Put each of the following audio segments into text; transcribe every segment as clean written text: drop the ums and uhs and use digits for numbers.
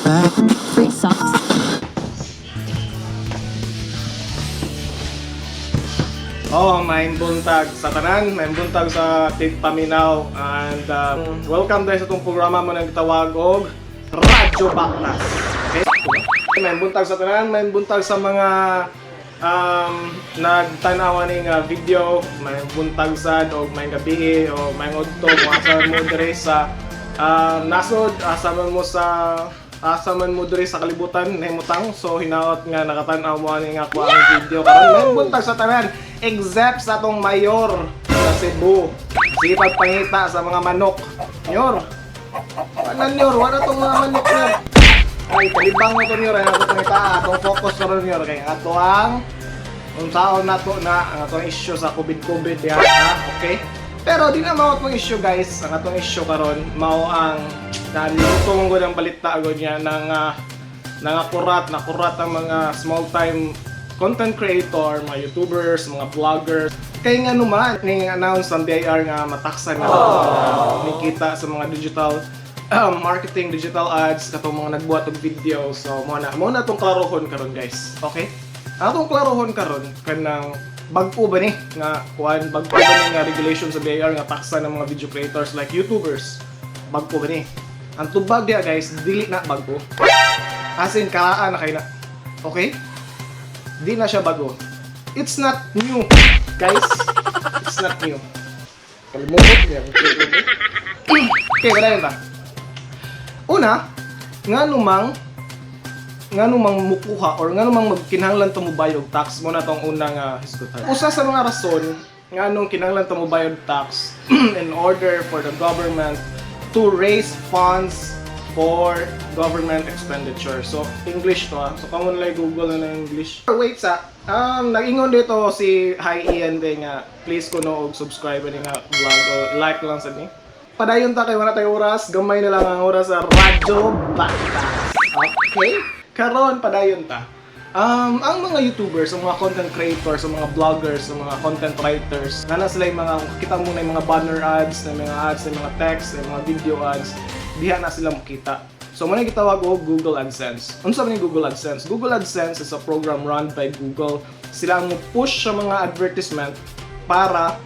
Free socks. Oh, may buntag sa tanan, may buntag sa Paminaw, and welcome guys sa itong programa mo nang gitawag og Radyo Baktas. Okay? May buntag sa tanan, may buntag sa mga nagtanawa ning video, may buntag sad o may gabi o may udto mo asa mo dire sa nasod asa man mo dire sa kalibutan nahimutang, so hinaot nga nakatan-aw mo ani nga ko ang video karon. May buntag sa tanan except sa atong mayor sa Cebu, si pagpangita sa mga manok. Nyor, wala tong mga manok nyor. Ay, kalibang mo ito nyor, ay nato pangita, atong focus karon nyor, kay ato ang unsaon nato na ang atong issue sa COVID ya, okay? Pero di na mao atong issue guys, ang atong issue karon mao ang nalutong ko ng balita agad niya ng nakurat ang mga small time content creator, mga YouTubers, mga vloggers. Kaya nga naman, ni-announce ng BIR nga mataksan na nikita sa mga digital marketing, digital ads, katong mga nagbuhat og video. So, mo na itong klarohon karon guys. Okay? Ang itong klarohon karon kanang bagpo ba ni nga bagpo ba ni nga regulation sa BIR nga taksa ng mga video creators like YouTubers. Bagpo ba ni? Ang tubag diya guys, dili na bagpo. As in, karaan na kayo na. Okay? Di na siya bago. It's not new, guys. It's not new. Kalimutot niya. Okay, wala yun ta. Una, nga numang mukuha or nga numang magkinahanglan to mo bayad og tax mo na tong unang hisgutan. Usa sa mga rason nga nung kinahanglan to mo bayad tax in order for the government to raise funds for government expenditure. So, English to So, kamo nalay Google na English. Wait sa, nag-ingon dito si Hi Ian din nga, please kuno og subscribe ni nga vlog o like lang sa ni. Padayon ta kay wala tay oras, gamay na lang ang oras sa Radyo Baktas. Okay? Karon padayon ta. Ang mga YouTubers, ang mga content creators, ang mga vloggers, ang mga content writers, na sila yung mga, kita mo na yung mga banner ads, na mga ads, na mga text, na mga video ads, diha na sila makita. So, muna gitawag o Google AdSense. Ano sabi ni Google AdSense? Google AdSense is a program run by Google. Sila ang push sa mga advertisement para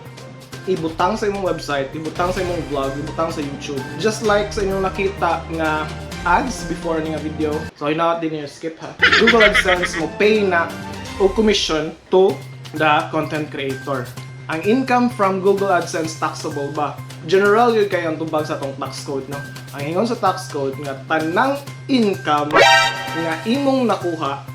ibutang sa imong website, ibutang sa imong vlog, ibutang sa YouTube. Just like sa inyong nakita nga ads before nga video. So, hinaot din yung skip ha. Google AdSense mo pay na o commission to the content creator. Ang income from Google AdSense taxable ba? General yun kayo ang tubag sa tong tax code, no? Ang ingon sa tax code nga tanang income nga imong nakuha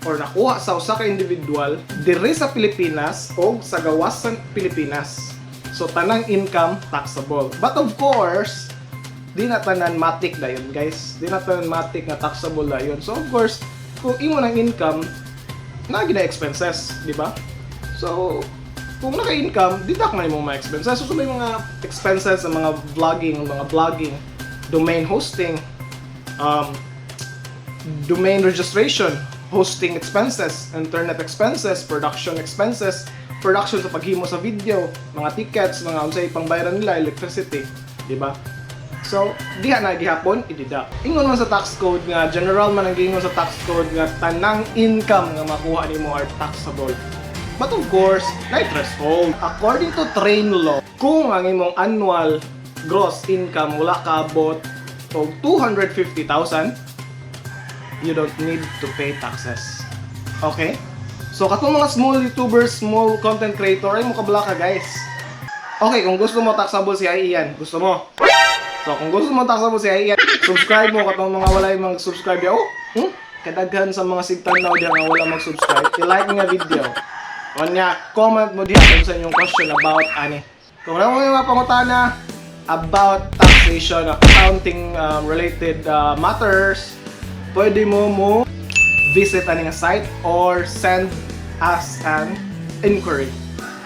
or nakuha sa usa ka individual diri sa Pilipinas o sa gawas sa Pilipinas. So tanang income taxable. But of course, di na tanan matik na yun, guys. Di na tanan matik nga taxable na yun. So of course, kung imo ng income na gina expenses, di ba? So kung naka-income, deduct na yung mga expenses. So, may mga expenses sa mga vlogging, domain hosting, domain registration, hosting expenses, internet expenses, production sa paghimo sa video, mga tickets, mga unsay pangbayaran nila, electricity, di ba? So, diha na gihapon i-deduct. Ingon man sa tax code nga, general man ang gingon sa tax code nga tanang income nga makuha nimo are taxable. But of course, na threshold. According to train law, kung ang imong annual gross income wala kaabot og 250,000, you don't need to pay taxes. Okay? So katong mga small YouTubers, small content creator, ay mo kabala ka guys. Okay, kung gusto mo taxable si Ian, gusto mo. So kung gusto mo taxable si Ian, subscribe mo katong mga wala yung mag-subscribe ya. Kadaghan sa mga sigtanaw diyan nga wala mag-subscribe. I-like nga video. Kanya, comment mo diyan kung sa inyong question about ani. Kung wala mo yung mga pangutana about taxation, accounting related matters, pwede mo visit aning site or send us an inquiry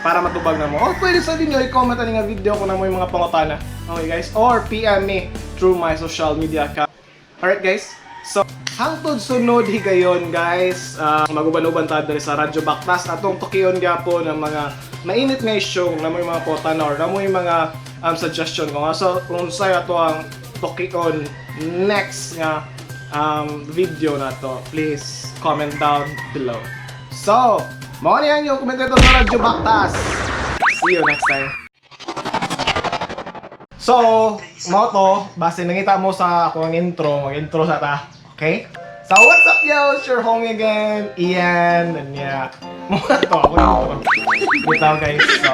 para matubag na mo. O pwede sa inyo i-comment aning video kung na mo yung mga pangutana. Okay guys? Or PM me through my social media account. Alright guys? So, hangtod sunod higayon guys, maguban-uban ta diri sa Radyo Baktas atong tukiyon gyapon ng mga mainit nga issue na may mga pangutana or na may mga suggestion kung asa kung saya to ang tukion next nga video na to, please comment down below. So, mga niyan yung commentator na Radyo Baktas. See you next time. So, mga to, base nangita mo sa akong intro, mag-intro sa ta. Okay? So, what's up yo? It's your homie again, Ian. And yeah, mga to, ako na ito. Bitaw guys. So,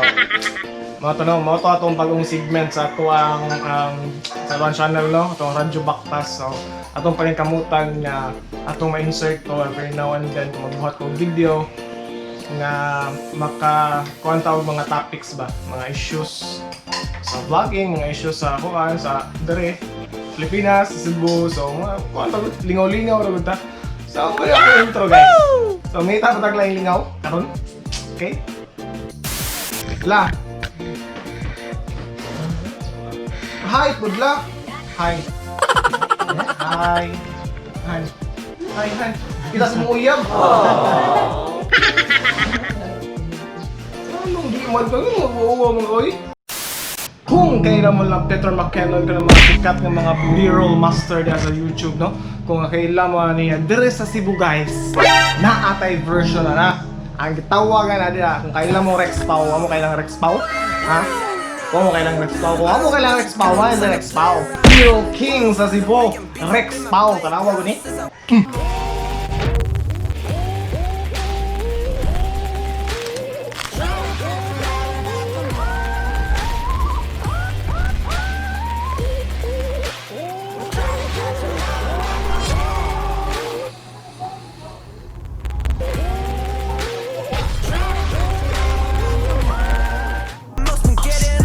mga to atong bagong segment sa ito ang sa one channel, no? Itong Radyo Baktas. So, atong paningkamutan na atong ma-insert to every now and then kung magbuhat kong video nga makakuha tawag mga topics ba, mga issues sa vlogging, mga issues sa kuan sa dere Pilipinas, Cebu. So mga kuan tawag lingaw-lingaw ra gud ta. So kaya ako intro guys. So may tapos lang lingaw karon. Okay? La. Hi, good luck. Hi. Hi. Hi. Hi, hi. Kita semua uyab. Anong di man ka mag-uwa mga oy? Kung kailan mo lang Peter McKinnon ka ng mga sikat ng mga B-roll master diya sa YouTube, no? Kung kailan mo niya dire sa Cebu guys, naatay version na. Ang gitawagan na diya, kung kailan mo Rex Pau, amo kailan Rex Pau? Ha? Kung mo kailang Rex Pau, kung mo kailang Rex Pau, wala na Rex Pau. Hero King sa Cebu, Rex Pau, tanawa ko ni.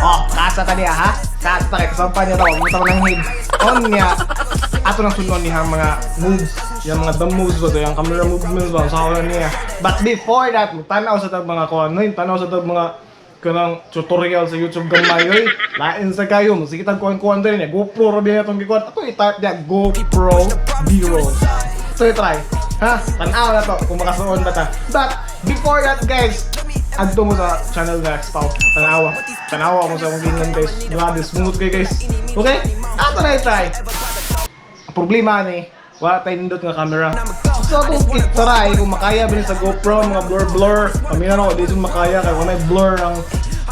Oh, kasa tadi ha? Kasa kay kasampan niya to, muta ko ng head. On niya, ato nang sunon niya mga moves. Yung mga dumb moves ba to, yung camera movements ba, sa kawan niya. But before that, tanaw sa tag mga kuan, no? Tanaw sa tag mga kanang tutorial sa YouTube gamay, oy. Lain sa kayo, sige tag kuan-kuan din niya. GoPro ra biya itong gikuan. Ato i-type niya, GoPro B-roll. So i-try. Ha? Tanaw na to, kung makasuon ba ta. But before that guys, adto mo sa channel na Xpau. Tanawa mo sa mong gingan guys. Grabe, smooth kayo guys. Okay? Ato na i-try. Ang problema ni, wala tayo nindot nga camera. So kung i-try, kung makaya ba sa GoPro, mga blur-blur. Paminan ako, di siya makaya. Kaya kung may blur ang,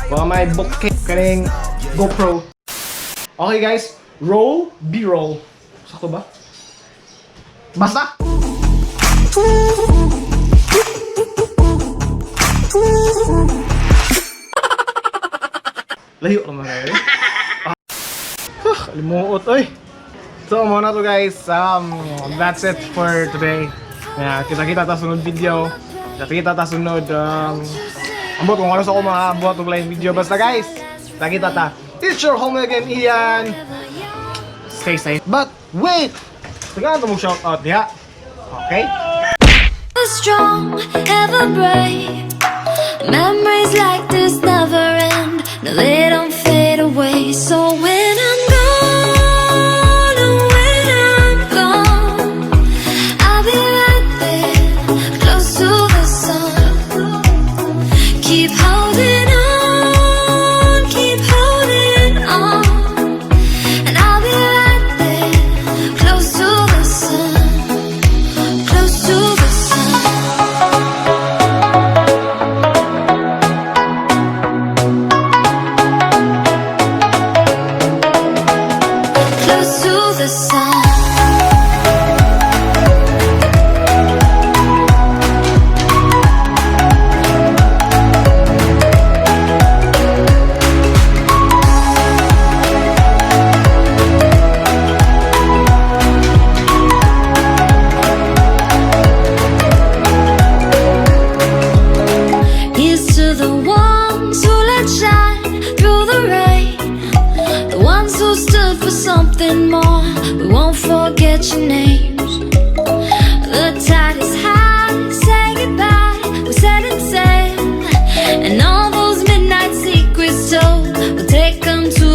kung may bokeh kaning GoPro. Okay guys, roll, B-roll. Sakto ba? Basta! Layo naman ngayon. Kalimuot, oy. So, muna to guys. That's it for today. Kita-kita ta sunod video. Kita-kita ta sunod. Ambot kung ano sa ako buhat ng live video. Basta guys, kita-kita ta. It's your home again, Ian. Stay safe. But, wait! Tagalan to mong shoutout, diha. Okay? Strong, ever brave. Memories like this never end. No, they don't fade away. So when I'm gone, and when I'm gone, I'll be right there, close to the sun. Keep holding on, and I'll be right there, close to the sun, close to the sun. Close to the sun. Here's to the ones who let shine through the rain, the ones who stood for something more. We won't forget your names. The tide is high, say goodbye. We're setting sail, and all those midnight secrets told, we'll take them to